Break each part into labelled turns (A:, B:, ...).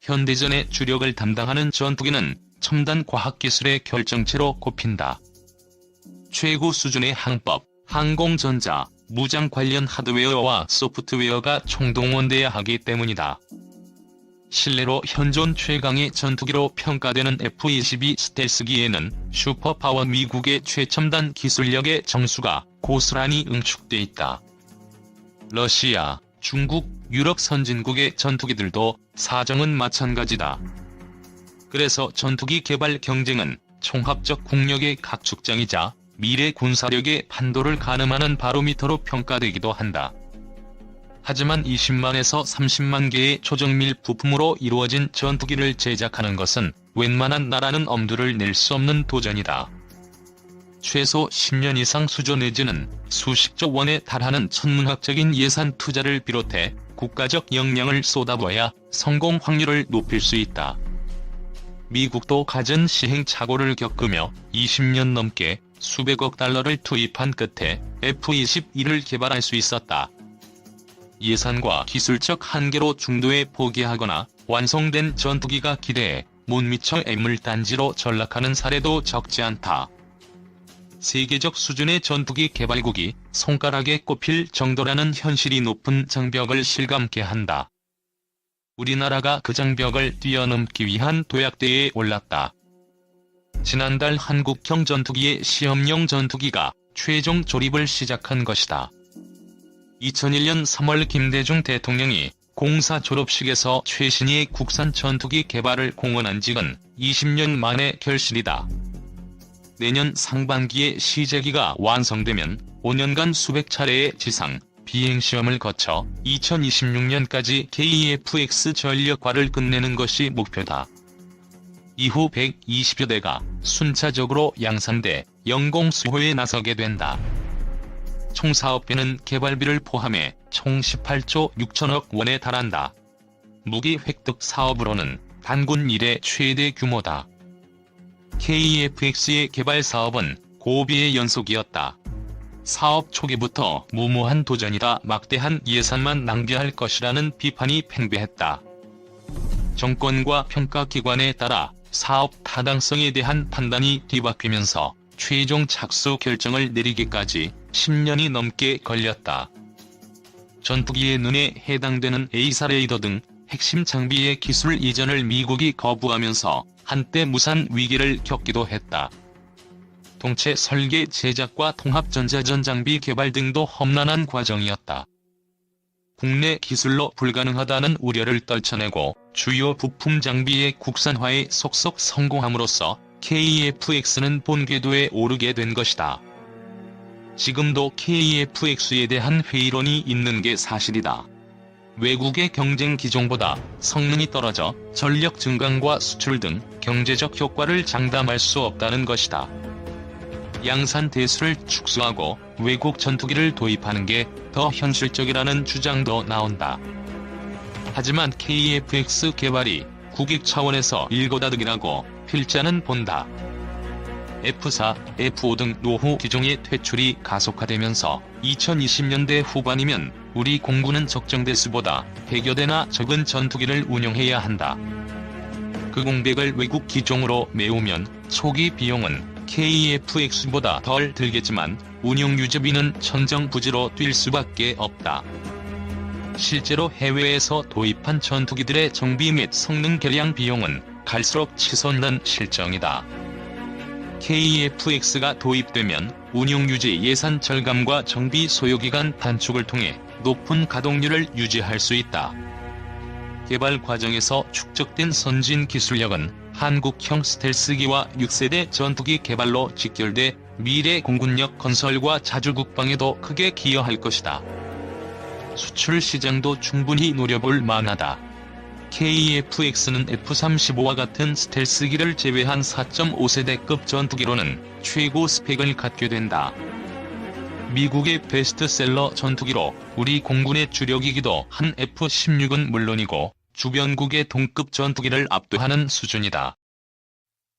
A: 현대전의 주력을 담당하는 전투기는 첨단 과학기술의 결정체로 꼽힌다. 최고 수준의 항법, 항공전자, 무장 관련 하드웨어와 소프트웨어가 총동원돼야 하기 때문이다. 실내로 현존 최강의 전투기로 평가되는 F-22 스텔스기에는 슈퍼파워 미국의 최첨단 기술력의 정수가 고스란히 응축돼 있다. 러시아, 중국, 유럽 선진국의 전투기들도 사정은 마찬가지다. 그래서 전투기 개발 경쟁은 총합적 국력의 각축장이자 미래 군사력의 판도를 가늠하는 바로미터로 평가되기도 한다. 하지만 20만에서 30만 개의 초정밀 부품으로 이루어진 전투기를 제작하는 것은 웬만한 나라는 엄두를 낼 수 없는 도전이다. 최소 10년 이상 수조 내지는 수십조 원에 달하는 천문학적인 예산 투자를 비롯해 국가적 역량을 쏟아부어야 성공 확률을 높일 수 있다. 미국도 갖은 시행착오를 겪으며 20년 넘게 수백억 달러를 투입한 끝에 F-22를 개발할 수 있었다. 예산과 기술적 한계로 중도에 포기하거나 완성된 전투기가 기대에 못 미쳐 애물단지로 전락하는 사례도 적지 않다. 세계적 수준의 전투기 개발국이 손가락에 꼽힐 정도라는 현실이 높은 장벽을 실감케 한다. 우리나라가 그 장벽을 뛰어넘기 위한 도약대에 올랐다. 지난달 한국형 전투기의 시험용 전투기가 최종 조립을 시작한 것이다. 2001년 3월 김대중 대통령이 공사 졸업식에서 최신의 국산 전투기 개발을 공언한 지는 20년 만의 결실이다. 내년 상반기에 시제기가 완성되면 5년간 수백 차례의 지상, 비행시험을 거쳐 2026년까지 KF-X 전력화를 끝내는 것이 목표다. 이후 120여 대가 순차적으로 양산돼 영공수호에 나서게 된다. 총 사업비는 개발비를 포함해 총 18조 6천억 원에 달한다. 무기 획득 사업으로는 단군 이래 최대 규모다. KF-X의 개발 사업은 고비의 연속이었다. 사업 초기부터 무모한 도전이다, 막대한 예산만 낭비할 것이라는 비판이 팽배했다. 정권과 평가기관에 따라 사업 타당성에 대한 판단이 뒤바뀌면서 최종 착수 결정을 내리기까지 10년이 넘게 걸렸다. 전투기의 눈에 해당되는 A사 레이더 등 핵심 장비의 기술 이전을 미국이 거부하면서 한때 무산 위기를 겪기도 했다. 동체 설계 제작과 통합 전자전장비 개발 등도 험난한 과정이었다. 국내 기술로 불가능하다는 우려를 떨쳐내고 주요 부품 장비의 국산화에 속속 성공함으로써 KF-X는 본 궤도에 오르게 된 것이다. 지금도 KF-X에 대한 회의론이 있는 게 사실이다. 외국의 경쟁 기종보다 성능이 떨어져 전력 증강과 수출 등 경제적 효과를 장담할 수 없다는 것이다. 양산 대수를 축소하고 외국 전투기를 도입하는 게 더 현실적이라는 주장도 나온다. 하지만 KF-X 개발이 국익 차원에서 일거다득이라고 필자는 본다. F4, F5 등 노후 기종의 퇴출이 가속화되면서 2020년대 후반이면 우리 공군은 적정 대수보다 100여 대나 적은 전투기를 운용해야 한다. 그 공백을 외국 기종으로 메우면 초기 비용은 KF-X보다 덜 들겠지만 운용 유지비는 천정부지로 뛸 수밖에 없다. 실제로 해외에서 도입한 전투기들의 정비 및 성능 개량 비용은 갈수록 치솟는 실정이다. KF-X가 도입되면 운용유지 예산 절감과 정비 소요기간 단축을 통해 높은 가동률을 유지할 수 있다. 개발 과정에서 축적된 선진 기술력은 한국형 스텔스기와 6세대 전투기 개발로 직결돼 미래 공군력 건설과 자주국방에도 크게 기여할 것이다. 수출 시장도 충분히 노려볼 만하다. KF-X는 F-35와 같은 스텔스기를 제외한 4.5세대급 전투기로는 최고 스펙을 갖게 된다. 미국의 베스트셀러 전투기로 우리 공군의 주력이기도 한 F-16은 물론이고 주변국의 동급 전투기를 압도하는 수준이다.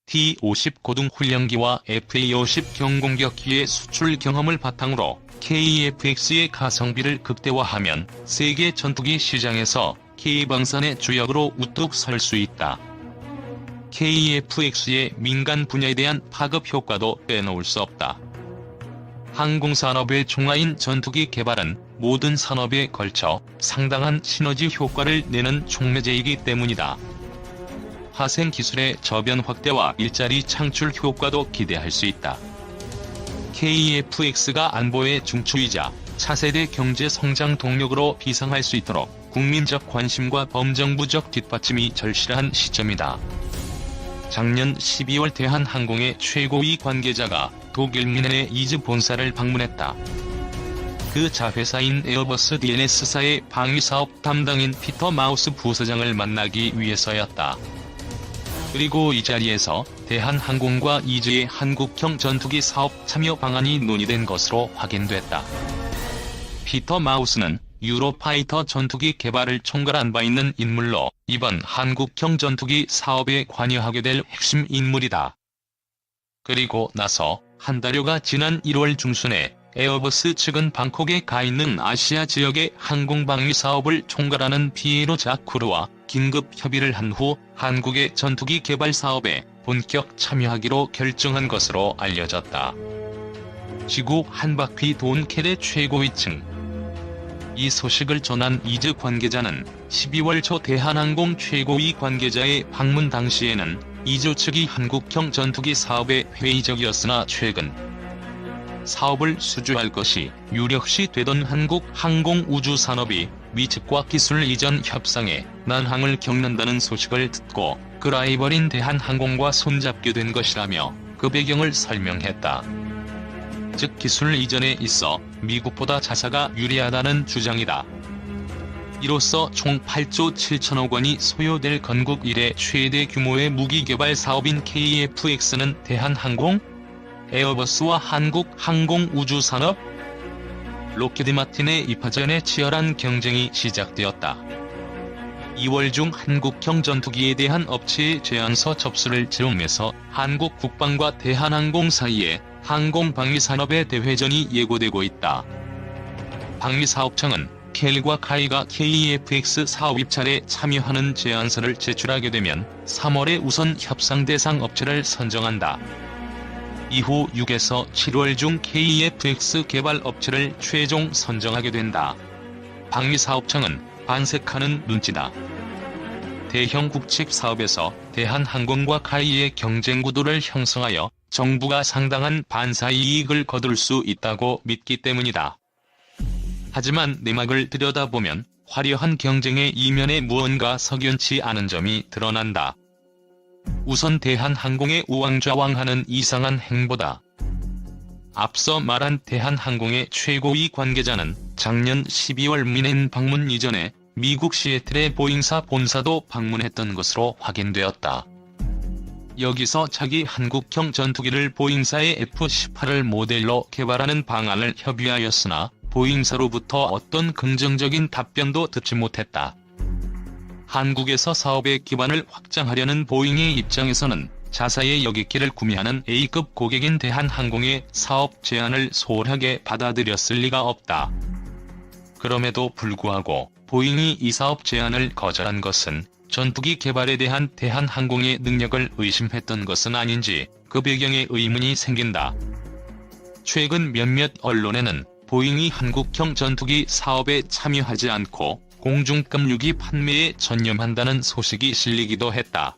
A: T-50 고등훈련기와 FA-50 경공격기의 수출 경험을 바탕으로 KF-X의 가성비를 극대화하면 세계 전투기 시장에서 K방산의 주역으로 우뚝 설 수 있다. KF-X의 민간 분야에 대한 파급 효과도 빼놓을 수 없다. 항공산업의 종아인 전투기 개발은 모든 산업에 걸쳐 상당한 시너지 효과를 내는 촉매제이기 때문이다. 화생 기술의 저변 확대와 일자리 창출 효과도 기대할 수 있다. KF-X가 안보의 중추이자 차세대 경제 성장 동력으로 비상할 수 있도록 국민적 관심과 범정부적 뒷받침이 절실한 시점이다. 작년 12월 대한항공의 최고위 관계자가 독일 뮌헨의 이즈 본사를 방문했다. 그 자회사인 에어버스 DNS사의 방위사업 담당인 피터 마우스 부사장을 만나기 위해서였다. 그리고 이 자리에서 대한항공과 이즈의 한국형 전투기 사업 참여 방안이 논의된 것으로 확인됐다. 피터 마우스는 유로파이터 전투기 개발을 총괄한 바 있는 인물로 이번 한국형 전투기 사업에 관여하게 될 핵심 인물이다. 그리고 나서 한 달여가 지난 1월 중순에 에어버스 측은 방콕에 가 있는 아시아 지역의 항공방위 사업을 총괄하는 피에로 자쿠르와 긴급 협의를 한 후 한국의 전투기 개발 사업에 본격 참여하기로 결정한 것으로 알려졌다. 지구 한 바퀴 돈 캐의 최고위층. 이 소식을 전한 이즈 관계자는 12월 초 대한항공 최고위 관계자의 방문 당시에는 이즈 측이 한국형 전투기 사업에 회의적이었으나 최근 사업을 수주할 것이 유력시 되던 한국 항공우주산업이 미 측과 기술 이전 협상에 난항을 겪는다는 소식을 듣고 그 라이벌인 대한항공과 손잡게 된 것이라며 그 배경을 설명했다. 즉 기술 이전에 있어 미국보다 자사가 유리하다는 주장이다. 이로써 총 8조 7천억 원이 소요될 건국 이래 최대 규모의 무기 개발 사업인 KF-X는 대한항공, 에어버스와 한국 항공우주산업, 록히드 마틴의 입하전에 치열한 경쟁이 시작되었다. 2월 중 한국형 전투기에 대한 업체의 제안서 접수를 제공해서 한국 국방과 대한항공 사이에 항공방위산업의 대회전이 예고되고 있다. 방위사업청은 켈과 카이가 KF-X 사업 입찰에 참여하는 제안서를 제출하게 되면 3월에 우선 협상 대상 업체를 선정한다. 이후 6에서 7월 중 KF-X 개발 업체를 최종 선정하게 된다. 방위사업청은 반색하는 눈치다. 대형 국책 사업에서 대한항공과 카이의 경쟁 구도를 형성하여 정부가 상당한 반사 이익을 거둘 수 있다고 믿기 때문이다. 하지만 내막을 들여다보면 화려한 경쟁의 이면에 무언가 석연치 않은 점이 드러난다. 우선 대한항공의 우왕좌왕하는 이상한 행보다. 앞서 말한 대한항공의 최고위 관계자는 작년 12월 뮌헨 방문 이전에 미국 시애틀의 보잉사 본사도 방문했던 것으로 확인되었다. 여기서 자기 한국형 전투기를 보잉사의 F-18을 모델로 개발하는 방안을 협의하였으나 보잉사로부터 어떤 긍정적인 답변도 듣지 못했다. 한국에서 사업의 기반을 확장하려는 보잉의 입장에서는 자사의 여객기를 구매하는 A급 고객인 대한항공의 사업 제안을 소홀하게 받아들였을 리가 없다. 그럼에도 불구하고 보잉이 이 사업 제안을 거절한 것은 전투기 개발에 대한 대한항공의 능력을 의심했던 것은 아닌지 그 배경에 의문이 생긴다. 최근 몇몇 언론에는 보잉이 한국형 전투기 사업에 참여하지 않고 공중급 유기 판매에 전념한다는 소식이 실리기도 했다.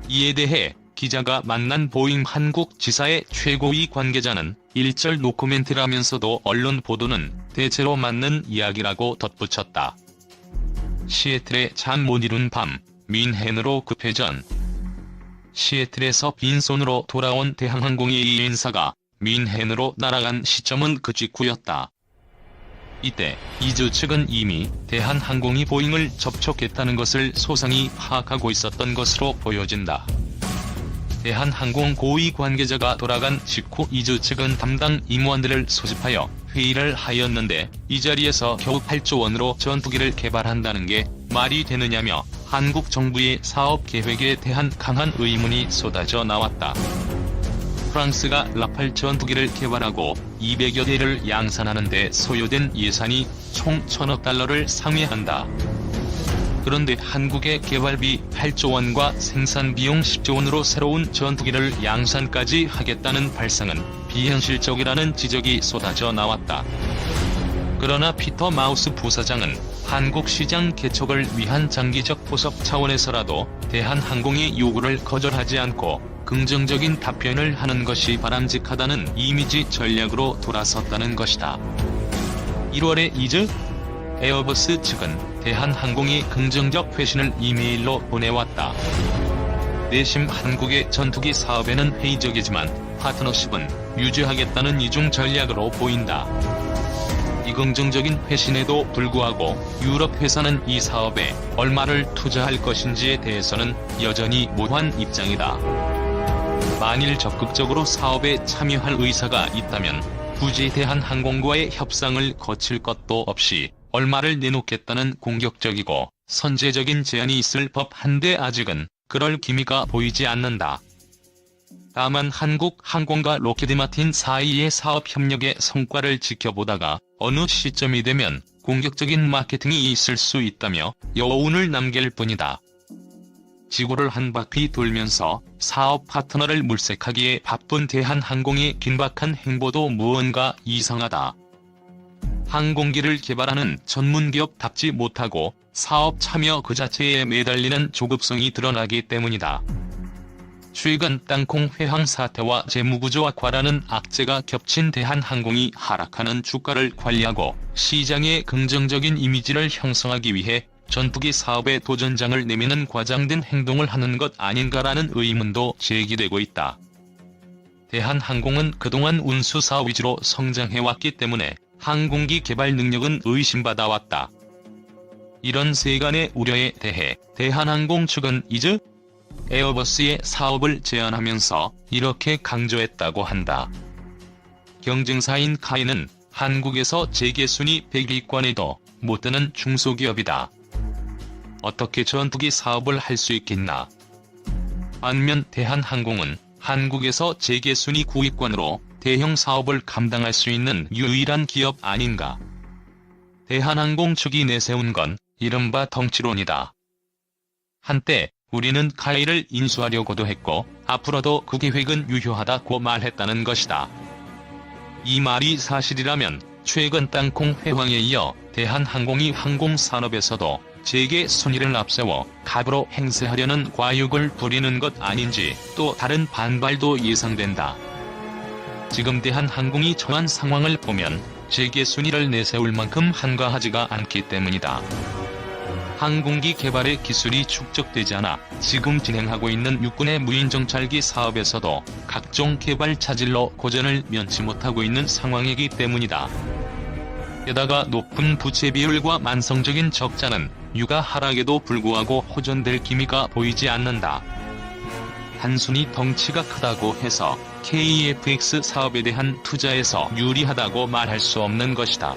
A: 이에 대해 기자가 만난 보잉 한국 지사의 최고위 관계자는 일절 노코멘트라면서도 언론 보도는 대체로 맞는 이야기라고 덧붙였다. 시애틀의 잠 못 이룬 밤, 뮌헨으로 급회전. 시애틀에서 빈손으로 돌아온 대한항공의 이 인사가 뮌헨으로 날아간 시점은 그 직후였다. 이때 이즈 측은 이미 대한항공이 보잉을 접촉했다는 것을 소상히 파악하고 있었던 것으로 보여진다. 대한항공 고위 관계자가 돌아간 직후 이즈 측은 담당 임원들을 소집하여 회의를 하였는데 이 자리에서 겨우 8조 원으로 전투기를 개발한다는 게 말이 되느냐며 한국 정부의 사업 계획에 대한 강한 의문이 쏟아져 나왔다. 프랑스가 라팔 전투기를 개발하고 200여 대를 양산하는 데 소요된 예산이 총 1,000억 달러를 상회한다. 그런데 한국의 개발비 8조 원과 생산 비용 10조 원으로 새로운 전투기를 양산까지 하겠다는 발상은 비현실적이라는 지적이 쏟아져 나왔다. 그러나 피터 마우스 부사장은 한국 시장 개척을 위한 장기적 포섭 차원에서라도 대한항공의 요구를 거절하지 않고 긍정적인 답변을 하는 것이 바람직하다는 이미지 전략으로 돌아섰다는 것이다. 1월에 이즈 에어버스 측은 대한항공이 긍정적 회신을 이메일로 보내왔다. 내심 한국의 전투기 사업에는 회의적이지만 파트너십은 유지하겠다는 이중 전략으로 보인다. 이 긍정적인 회신에도 불구하고 유럽 회사는 이 사업에 얼마를 투자할 것인지에 대해서는 여전히 모호한 입장이다. 만일 적극적으로 사업에 참여할 의사가 있다면 굳이 대한항공과의 협상을 거칠 것도 없이 얼마를 내놓겠다는 공격적이고 선제적인 제안이 있을 법한데 아직은 그럴 기미가 보이지 않는다. 다만 한국항공과 로키드마틴 사이의 사업 협력의 성과를 지켜보다가 어느 시점이 되면 공격적인 마케팅이 있을 수 있다며 여운을 남길 뿐이다. 지구를 한 바퀴 돌면서 사업 파트너를 물색하기에 바쁜 대한항공의 긴박한 행보도 무언가 이상하다. 항공기를 개발하는 전문기업답지 못하고 사업 참여 그 자체에 매달리는 조급성이 드러나기 때문이다. 최근 땅콩 회항 사태와 재무구조 악화라는 악재가 겹친 대한항공이 하락하는 주가를 관리하고 시장에 긍정적인 이미지를 형성하기 위해 전투기 사업에 도전장을 내미는 과장된 행동을 하는 것 아닌가라는 의문도 제기되고 있다. 대한항공은 그동안 운수사업 위주로 성장해왔기 때문에 항공기 개발 능력은 의심받아왔다. 이런 세간의 우려에 대해 대한항공 측은 이즈 에어버스의 사업을 제안하면서 이렇게 강조했다고 한다. 경쟁사인 카이는 한국에서 재계순위 100위권에도 못 드는 중소기업이다. 어떻게 전투기 사업을 할 수 있겠나? 반면 대한항공은 한국에서 재계순위 9위권으로 대형 사업을 감당할 수 있는 유일한 기업 아닌가? 대한항공 측이 내세운 건 이른바 덩치론이다. 한때 우리는 카이를 인수하려고도 했고 앞으로도 그 계획은 유효하다고 말했다는 것이다. 이 말이 사실이라면 최근 땅콩 회항에 이어 대한항공이 항공산업에서도 재계 순위를 앞세워 갑으로 행세하려는 과욕을 부리는 것 아닌지 또 다른 반발도 예상된다. 지금 대한항공이 처한 상황을 보면 재계 순위를 내세울 만큼 한가하지가 않기 때문이다. 항공기 개발의 기술이 축적되지 않아 지금 진행하고 있는 육군의 무인정찰기 사업에서도 각종 개발 차질로 고전을 면치 못하고 있는 상황이기 때문이다. 게다가 높은 부채 비율과 만성적인 적자는 유가 하락에도 불구하고 호전될 기미가 보이지 않는다. 단순히 덩치가 크다고 해서 KFX 사업에 대한 투자에서 유리하다고 말할 수 없는 것이다.